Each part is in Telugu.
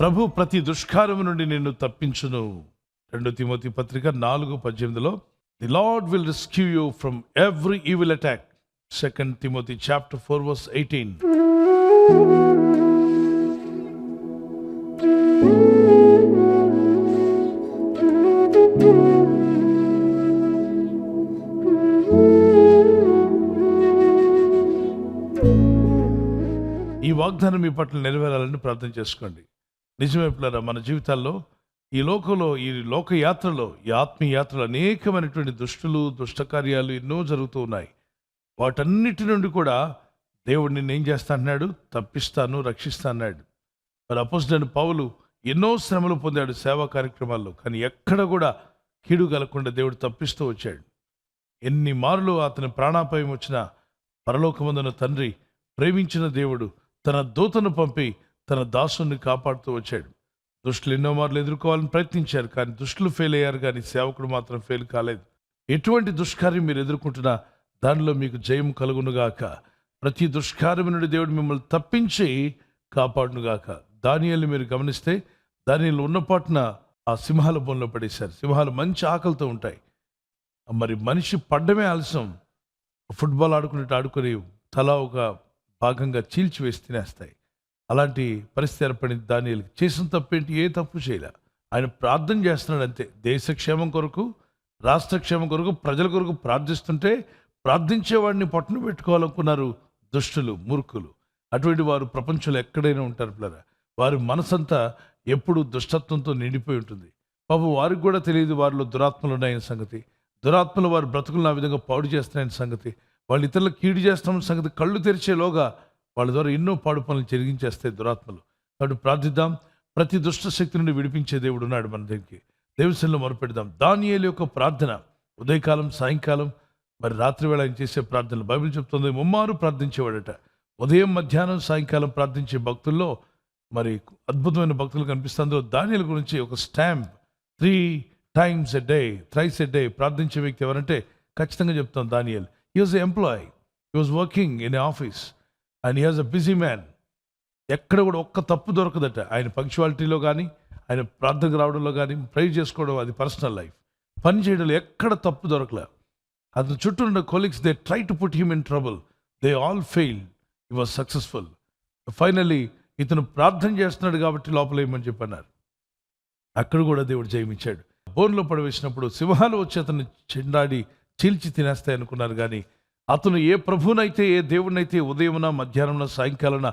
ప్రభు ప్రతి దుష్కార్యము నుండి నిన్ను తప్పించును. 2 తిమోతి పత్రిక 4:18 the lord will rescue you from every evil attack. 2 Timothy chapter 4:18. ఈ వాగ్దానం మీ పట్ల నెరవేరాలని ప్రార్థన చేసుకోండి. నిజమే పిల్లరా, మన జీవితాల్లో ఈ లోకంలో, ఈ లోక యాత్రలో, ఈ ఆత్మీయ యాత్రలో అనేకమైనటువంటి దుష్ట కార్యాలు ఎన్నో జరుగుతూ ఉన్నాయి. వాటన్నిటి నుండి కూడా దేవుడు నిన్ను ఏం చేస్తా అన్నాడు? తప్పిస్తాను, రక్షిస్తా అన్నాడు. మరి అపోస్తలుడైన పౌలు ఎన్నో శ్రమలు పొందాడు సేవా కార్యక్రమాల్లో, కానీ ఎక్కడ కూడా కీడు కలగకుండా దేవుడు తప్పిస్తూ వచ్చాడు. ఎన్ని మార్లు అతని ప్రాణాపాయం వచ్చినా పరలోకమందున తండ్రి ప్రేమించిన దేవుడు తన దూతను పంపి తన దాసుని కాపాడుతూ వచ్చాడు. దుష్టులు ఎన్నో మార్లు ఎదుర్కోవాలని ప్రయత్నించారు, కానీ దుష్టులు ఫెయిల్ అయ్యారు, కానీ సేవకుడు మాత్రం ఫెయిల్ కాలేదు. ఎటువంటి దుష్కార్యం మీరు ఎదుర్కొంటున్నా దానిలో మీకు జయం కలుగునుగాక. ప్రతి దుష్కార్యం నుండి దేవుడు మిమ్మల్ని తప్పించి కాపాడునుగాక. దానియేలుని మీరు గమనిస్తే, దానియేలు ఉన్నపాటున ఆ సింహాల బోన్లో పడేశారు. సింహాలు మంచి ఆకలితో ఉంటాయి. మరి మనిషి పడ్డమే ఆలస్యం. ఫుట్బాల్ ఆడుకుని తలా ఒక భాగంగా చీల్చివేసి తినేస్తాయి. అలాంటి పరిస్థితి ఏర్పడింది దానియేలుకి. చేసిన తప్పేంటి? ఏ తప్పు చేయలే. ఆయన ప్రార్థన చేస్తున్నాడు అంతే. దేశక్షేమం కొరకు, రాష్ట్రక్షేమం కొరకు, ప్రజల కొరకు ప్రార్థిస్తుంటే ప్రార్థించేవాడిని పట్టును పెట్టుకోవాలనుకున్నారు దుష్టులు, మూర్ఖులు. అటువంటి వారు ప్రపంచంలో ఎక్కడైనా ఉంటారు పిల్లరా. వారి మనసంతా ఎప్పుడు దుష్టత్వంతో నిండిపోయి ఉంటుంది. పాపం వారికి కూడా తెలియదు వారిలో దురాత్మలు ఉన్నాయని సంగతి. దురాత్మలు వారి బ్రతుకులను ఆ విధంగా పాడు చేస్తున్నాయని సంగతి, వాళ్ళు ఇతరులకు కీడు చేస్తామని సంగతి కళ్ళు తెరిచేలోగా వాళ్ళ ద్వారా ఎన్నో పాడు పనులు జరిగించేస్తాయి దురాత్మలు. కాబట్టి ప్రార్థిద్దాం. ప్రతి దుష్ట శక్తి నుండి విడిపించే దేవుడు ఉన్నాడు మన దగ్గరికి. దేవునిలో మొరపెడదాం. దానియేలు యొక్క ప్రార్థన ఉదయకాలం, సాయంకాలం, మరి రాత్రి వేళ ఆయన చేసే ప్రార్థనలు బైబిల్ చెప్తుంది ముమ్మారు ప్రార్థించేవాడట. ఉదయం, మధ్యాహ్నం, సాయంకాలం ప్రార్థించే భక్తుల్లో మరి అద్భుతమైన భక్తులు కనిపిస్తుందో దానియేలు గురించి ఒక stamp 3 times a day, thrice a day ప్రార్థించే వ్యక్తి ఎవరంటే ఖచ్చితంగా చెప్తాం దానియేలు. He was an employee. He was working in an office and he was a busy man. ఎక్కడ కూడా ఒక్క తప్పు దొరకదట. ఆయన పంక్చువాలిటీలో కానీ, ఆయన ప్రార్థనకు రావడంలో కానీ, ప్రేయర్ చేసుకోవడం అది పర్సనల్ లైఫ్. పని చేయడంలో ఎక్కడ తప్పు దొరకలే. అతని చుట్టూ ఉన్న colleagues they try to put him in trouble. They all fail. He was successful. Finally ఇతను ప్రార్థన చేస్తున్నాడు కాబట్టి లోపల ఏమని చెప్పన్నారు. అక్కడ కూడా దేవుడు జయమిచ్చాడు. బోన్లో పడవేసినప్పుడు సింహాలు వచ్చి అతన్ని చెండాడి చీల్చి తినేస్తాయి అనుకున్నారు, కానీ అతను ఏ ప్రభువునైతే, ఏ దేవుడినైతే ఉదయమున, మధ్యాహ్నం, సాయంకాలం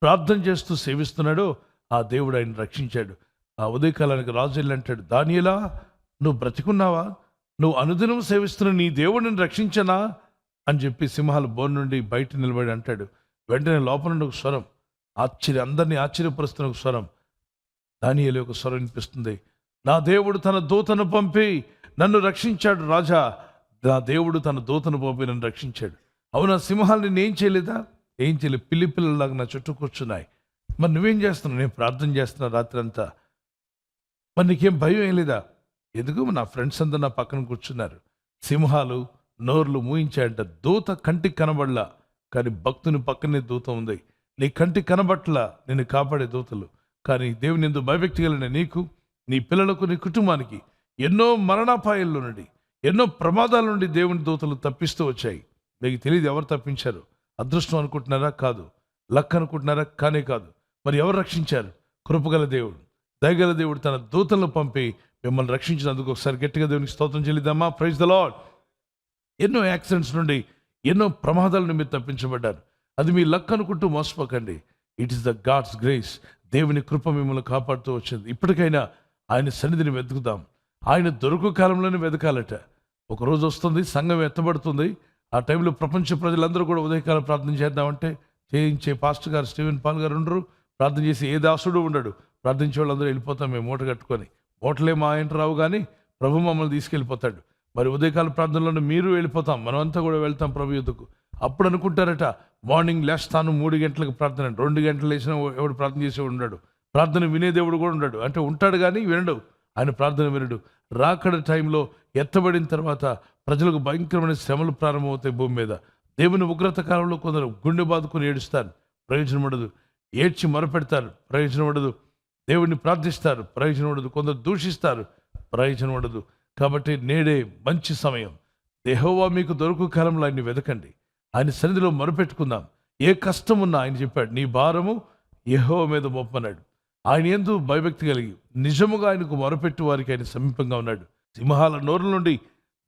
ప్రార్థన చేస్తూ సేవిస్తున్నాడో ఆ దేవుడు ఆయన రక్షించాడు. ఆ ఉదయకాలానికి రాజు వెళ్ళి అంటాడు, దానియేలా, నువ్వు బ్రతికున్నావా? నువ్వు అనుదినం సేవిస్తున్న నీ దేవుడిని రక్షించనా అని చెప్పి సింహాల బోన్ నుండి బయట నిలబడి అంటాడు. వెంటనే లోపల నుండి ఒక స్వరం, అందరినీ ఆశ్చర్యపరుస్తున్న ఒక స్వరం, దానియేలు యొక్క స్వరం వినిపిస్తుంది. నా దేవుడు తన దూతను పంపి నన్ను రక్షించాడు రాజా. నా దేవుడు తన దూతను పంపి నన్ను రక్షించాడు. అవునా, సింహాలు నేను ఏం చేయలేదా? ఏం చేయలేదు. పిల్లలాగా నా చుట్టూ కూర్చున్నాయి. మరి నువ్వేం చేస్తున్నావు? నేను ప్రార్థన చేస్తున్నా రాత్రి అంతా. మరి నీకేం భయం ఏం లేదా? ఎందుకు? నా ఫ్రెండ్స్ అంతా నా పక్కన కూర్చున్నారు. సింహాలు నోర్లు మూయించాయంట. దూత కంటికి కనబడలా, కానీ భక్తుని పక్కనే దూత ఉంది. నీ కంటికి కనబట్లా నిన్ను కాపాడే దూతలు. కానీ దేవుని ఎందుకు భయభక్తి కలిగిన నీకు, నీ పిల్లలకు, నీ కుటుంబానికి ఎన్నో మరణాపాయాల్లో నుండి, ఎన్నో ప్రమాదాల నుండి దేవుని దూతలు తప్పిస్తూ వచ్చాయి. మీకు తెలియదు ఎవరు తప్పించారు. అదృష్టం అనుకుంటున్నారా? కాదు. లక్ అనుకుంటున్నారా? కానే కాదు. మరి ఎవరు రక్షించారు? కృపగల దేవుడు, దయగల దేవుడు తన దూతలను పంపి మిమ్మల్ని రక్షించినందుకు ఒకసారి గట్టిగా దేవునికి స్తోత్రం చెల్లిద్దామా? Praise the lord. ఎన్నో యాక్సిడెంట్స్ నుండి, ఎన్నో ప్రమాదాల నుండి మీరు తప్పించబడ్డారు. అది మీ లక్ అనుకుంటూ మోసపోకండి. It is the God's grace. దేవుని కృప మిమ్మల్ని కాపాడుతూ వచ్చింది. ఇప్పటికైనా ఆయన సన్నిధిని వెతుకుదాం. ఆయన దొరుకు కాలంలోనే వెతకాలట. ఒక రోజు వస్తుంది, సంఘం ఎత్తబడుతుంది. ఆ టైంలో ప్రపంచ ప్రజలందరూ కూడా ఉదయకాలం ప్రార్థన చేద్దామంటే చేయించే పాస్టర్ గారు స్టీవెన్ పాల్ గారు ఉండరు. ప్రార్థన చేసి ఏ దాసుడు ఉండడు. ప్రార్థించే వాళ్ళందరూ వెళ్ళిపోతాం మేము మూట కట్టుకొని. మూటలే మా ఆయన రావు, కానీ ప్రభు మమ్మల్ని తీసుకెళ్ళిపోతాడు. మరి ఉదయకాల ప్రార్థనలోనే మీరు వెళ్ళిపోతాం, మనమంతా కూడా వెళ్తాం ప్రభు యుద్ధకు. అప్పుడు అనుకుంటారట, మార్నింగ్ లేస్తాను 3 గంటలకు ప్రార్థన. 2 గంటలు లేచినా ఎవడు ప్రార్థన చేసేవాడు ఉన్నాడు. ప్రార్థన వినే దేవుడు కూడా ఉన్నాడు. అంటే ఉంటాడు కానీ వినడు. ఆయన ప్రార్థన వినడు. రాకడ టైంలో ఎత్తబడిన తర్వాత ప్రజలకు భయంకరమైన శ్రమలు ప్రారంభమవుతాయి భూమి మీద. దేవుని ఉగ్రత కాలంలో కొందరు గుండె బాదుకొని ఏడుస్తారు, ప్రయోజనం ఉండదు. ఏడ్చి మొరపెడతారు, ప్రయోజనం ఉండదు. దేవుడిని ప్రార్థిస్తారు, ప్రయోజనం ఉండదు. కొందరు దూషిస్తారు, ప్రయోజనం ఉండదు. కాబట్టి నేడే మంచి సమయం. యెహోవా మీకు దొరుకు కాలంలో ఆయన్ని వెతకండి, ఆయన సన్నిధిలో మొరపెట్టుకుందాం. ఏ కష్టం ఉన్నా ఆయన చెప్పాడు, నీ భారము యెహోవా మీద మోపమన్నాడు. ఆయన యందు భయభక్తి కలిగి నిజముగా ఆయనకు మొరపెట్టు వారికి ఆయన సమీపంగా ఉన్నాడు. సింహాల నోరుల నుండి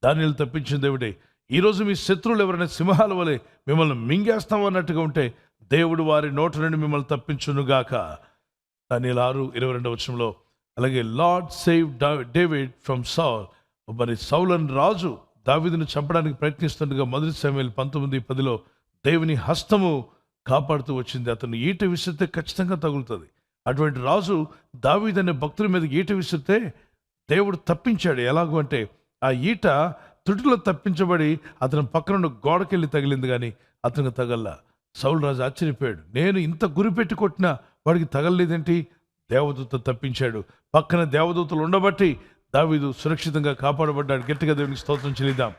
దానిని తప్పించిన దేవుడే. ఈరోజు మీ శత్రువులు ఎవరైనా సింహాల వలె మిమ్మల్ని మింగేస్తాం అన్నట్టుగా ఉంటే దేవుడు వారి నోట నుండి మిమ్మల్ని తప్పించునుగాక. దానియేలు 6:22 అలాగే lord save David from Saul. మరి సౌల్ అని రాజు దావీదును చంపడానికి ప్రయత్నిస్తుండగా 1 సమూయేలు 19:10 దేవుని హస్తము కాపాడుతూ వచ్చింది. అతను ఈట విసిరితే ఖచ్చితంగా తగులుతుంది. అటువంటి రాజు దావీదు అనే భక్తుల మీద ఈట విసిరితే దేవుడు తప్పించాడు. ఎలాగూ అంటే ఆ ఈట తుటిలో తప్పించబడి అతని పక్కన గోడకెళ్ళి తగిలింది, కానీ అతనికి తగల్లా. సౌలు రాజు ఆశ్చర్యపోయాడు, నేను ఇంత గురిపెట్టి కొట్టినా వాడికి తగలలేదేంటి? దేవదూత తప్పించాడు. పక్కన దేవదూతలు ఉండబట్టి దావీదు సురక్షితంగా కాపాడబడ్డాడు. గట్టిగా దేవునికి స్తోత్రం చెల్లిద్దాం.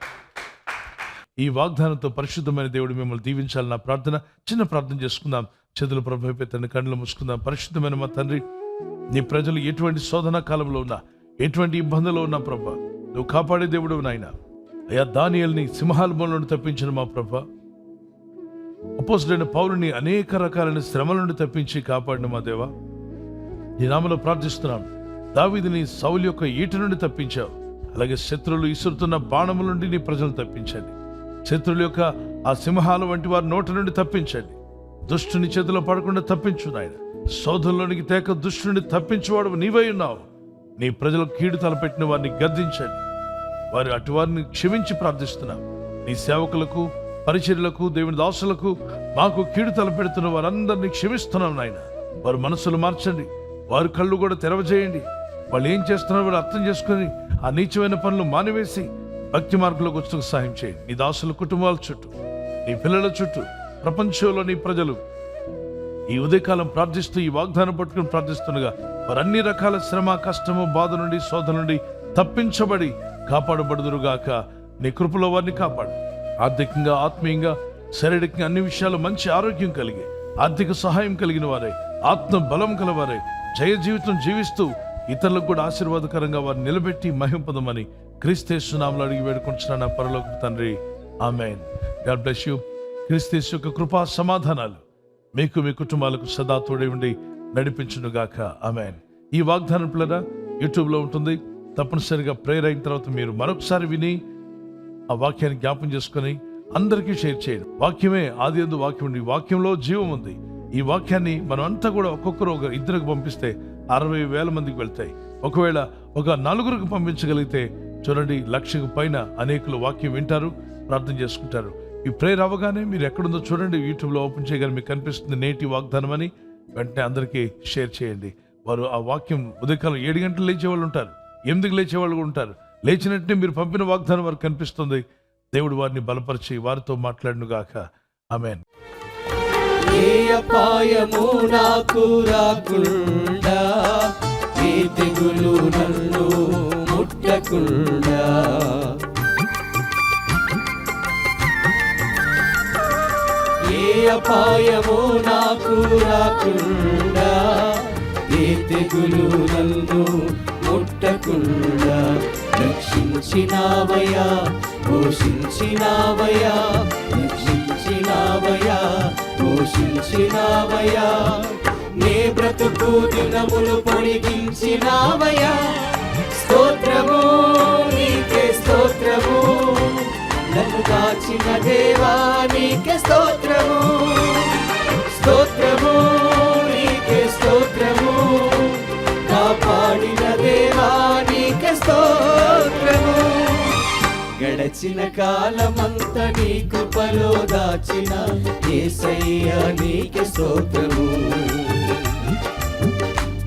ఈ వాగ్దానంతో పరిశుద్ధమైన దేవుడు మిమ్మల్ని దీవించాలని నా ప్రార్థన. చిన్న ప్రార్థన చేసుకుందాం. చేతులు ప్రభావిత తండ్రి, కళ్ళు మూసుకుందాం. పరిశుద్ధమైన మా తండ్రి, నీ ప్రజలు ఎటువంటి శోధన కాలంలో ఉన్నా, ఎటువంటి ఇబ్బందుల్లో ఉన్నా ప్రభా, నువ్వు కాపాడే దేవుడు నాయన. అయ్యా, దానియేలుని సింహాల బోల నుండి తప్పించిన మా ప్రభా, అపోస్తలుడైన పౌలుని అనేక రకాలైన శ్రమల నుండి తప్పించి కాపాడిన మా దేవా, నీ నామములో ప్రార్థిస్తున్నాం. దావీదుని సౌలు యొక్క ఈట నుండి తప్పించావు. అలాగే శత్రువులు ఇసురుతున్న బాణముల నుండి నీ ప్రజలు తప్పించండి. శత్రువుల యొక్క ఆ సింహాల వంటి వారి నోటి నుండి తప్పించండి. దుష్టుని చేతిలో పడకుండా తప్పించు నాయన. శోధంలోనికి తేక దుష్టుని తప్పించువాడు నీవై ఉన్నావు. నీ ప్రజలకు కీడు తలపెట్టిన వారిని గద్దించండి. అటువారిని క్షమించి ప్రార్థిస్తున్నాం. నీ సేవకులకు, పరిచర్యలకు, దేవుని దాసులకు, మాకు కీడు తలపెడుతున్న వారందరినీ క్షమిస్తున్నాం నాయన. వారి మనసులు మార్చండి, వారి కళ్ళు కూడా తెరవజేయండి. వాళ్ళు ఏం చేస్తున్నారో వాళ్ళు అర్థం చేసుకుని ఆ నీచమైన పనులు మానివేసి భక్తి మార్గంలోకి వచ్చుకు సహాయం చేయండి. నీ దాసుల కుటుంబాల చుట్టూ, నీ పిల్లల చుట్టూ, ప్రపంచంలో నీ ప్రజలు ఈ ఉదయకాలం ప్రార్థిస్తూ ఈ వాగ్దానం పట్టుకుని ప్రార్థిస్తుండగా వారు అన్ని రకాల శ్రమ, కష్టము, బాధ నుండి, శోధన నుండి తప్పించబడి కాపాడబడుదురుగాక. నీ కృపలో వారిని కాపాడు. ఆర్థికంగా, ఆత్మీయంగా, శారీరకంగా అన్ని విషయాలు మంచి ఆరోగ్యం కలిగి, ఆర్థిక సహాయం కలిగిన వారే, ఆత్మ బలం కలవారే, జయ జీవితం జీవిస్తూ ఇతరులకు కూడా ఆశీర్వాదకరంగా వారిని నిలబెట్టి మహింపదమని క్రీస్తు నామములో అడిగి వేడుకుంటున్నాను నా పరలోకపు తండ్రి. ఆమేన్. God bless you. క్రీస్తు యొక్క కృపా సమాధానాలు మీకు, మీ కుటుంబాలకు సదా తోడే ఉండి నడిపించునుగాక. ఆమేన్. ఈ వాగ్దానం పిల్లరా యూట్యూబ్లో ఉంటుంది. తప్పనిసరిగా ప్రేయర్ అయిన తర్వాత మీరు మరొకసారి విని ఆ వాక్యాన్ని జ్ఞాపం చేసుకొని అందరికీ షేర్ చేయండి. వాక్యమే ఆదియందు వాక్యం ఉంది, వాక్యంలో జీవం ఉంది. ఈ వాక్యాన్ని మనం అంతా కూడా ఒక్కొక్కరు ఒక ఇద్దరికి పంపిస్తే 60,000 మందికి వెళ్తాయి. ఒకవేళ ఒక 4 పంపించగలిగితే చూడండి, 1,00,000 పైన అనేకులు వాక్యం వింటారు, ప్రార్థన చేసుకుంటారు. ఈ ప్రేయర్ అవ్వగానే మీరు ఎక్కడుందో చూడండి, యూట్యూబ్లో ఓపెన్ చేయగానే మీకు కనిపిస్తుంది నేటి వాగ్దానం అని. వెంటనే అందరికీ షేర్ చేయండి. వారు ఆ వాక్యం ఉదయకాలం 7 గంటలు లేచే వాళ్ళు ఉంటారు, 8కి లేచే వాళ్ళు కూడా ఉంటారు. లేచినట్టే మీరు పంపిన వాగ్దానం వారికి కనిపిస్తుంది. దేవుడు వారిని బలపరిచి వారితో మాట్లాడునుగాక. ఆమేన్. ఏ అపాయము నాకు రాకుండా, ఏ తెగులు నన్ను ముట్టకుండా, ఏ అపాయము నాకు రాకుండా, ఏ తెగులు నన్ను ముట్టకుండా, రక్షించినావయ్యా, పోషించినావయ్యా, రక్షించినావయ్యా, పోషించినావయ్యా, నే బ్రతుకు దినములు పొడిగించినావయ్యా. స్తోత్రము నీకే స్తోత్రము, నన్ను కాచిన దేవా నీకే స్తోత్రము. స్తోత్రము నీకే స్తోత్రము, కాపాడిన దేవా నీకే స్తోత్రము. గడచిన కాలమంత నీ కృపలో దాచిన యేసయ్యా నీకే స్తోత్రము.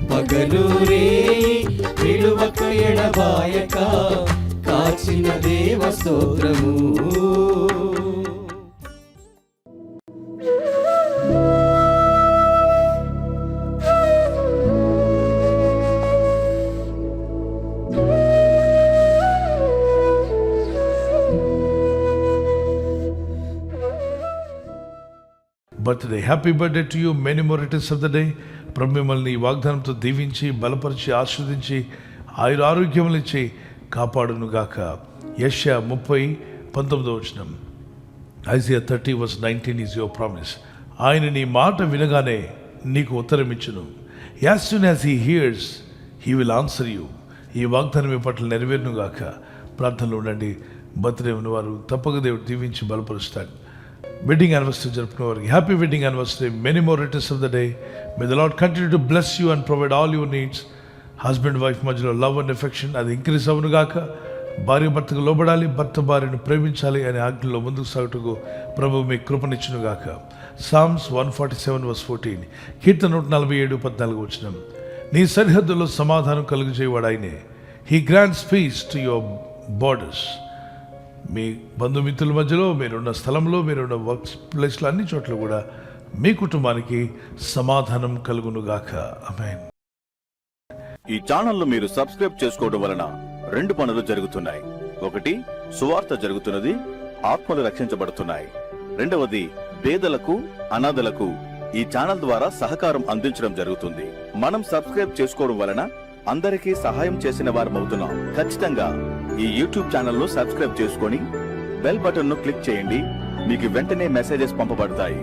పగలు రేయి విడువక ఎడబాయక కాచిన దేవ స్తోత్రము. Birthday. Happy birthday to you, many more returns of the day. ప్రభు మిమ్మల్ని ఈ వాగ్దానంతో దీవించి బలపరిచి ఆస్వాదించి ఆరోగ్యములు ఇచ్చి కాపాడును గాక. యెషయా 30:19 Isaiah 30:19 is your promise. ఆయన నీ మాట వినగానే నీకు ఉత్తరం ఇచ్చును. As soon as he hears, he will answer you. ఈ వాగ్దానం మీ పట్ల నెరవేరును గాక. ప్రార్థనలో ఉండండి. బర్త్డే ఉన్నవారు తప్పక దేవుడు దీవించి బలపరుస్తాడు. వెడ్డింగ్ యానివర్సరీ జరుపుకునే వారికి happy wedding anniversary, many more returns of the day. May the lord continue to bless you and provide all your needs. Husband wife మధ్యలో లవ్ అండ్ ఎఫెక్షన్ అది ఇంక్రీజ్ అవును గాక. భార్య భర్తకు లోబడాలి, భర్త భార్యను ప్రేమించాలి అనే ఆజ్ఞలో ముందుకు సాగుటకు ప్రభు మీ కృపనిచ్చును గాక. Psalms 147:14 కీర్తన 147:14 నీ సరిహద్దులో సమాధానం కలుగజేయవాడు ఆయనే. He grants peace to your borders. మీ బంధుమిత్రుల మధ్యలో, మీరున్న స్థలంలో, మీరున్న వర్క్ ప్లేస్లో, అన్ని చోట్ల కూడా మీ కుటుంబానికి సమాధానం కలుగును గాక. ఆమేన్. ఈ ఛానల్ మీరు సబ్స్క్రైబ్ చేసుకోవడం వలన 2 పనులు జరుగుతున్నాయి. ఒకటి, సువార్త జరుగుతున్నది, ఆత్మలు రక్షించబడుతున్నాయి. రెండవది, పేదలకు అనాథలకు ఈ ఛానల్ ద్వారా సహకారం అందించడం జరుగుతుంది. మనం సబ్స్క్రైబ్ చేసుకోవడం వలన అందరికీ సహాయం చేసిన వారమవుతున్నాం. ఖచ్చితంగా ఈ యూట్యూబ్ ఛానల్ ను సబ్స్క్రైబ్ చేసుకొని బెల్ బటన్ ను క్లిక్ చేయండి. మీకు వెంటనే మెసేజెస్ పంపబడతాయి.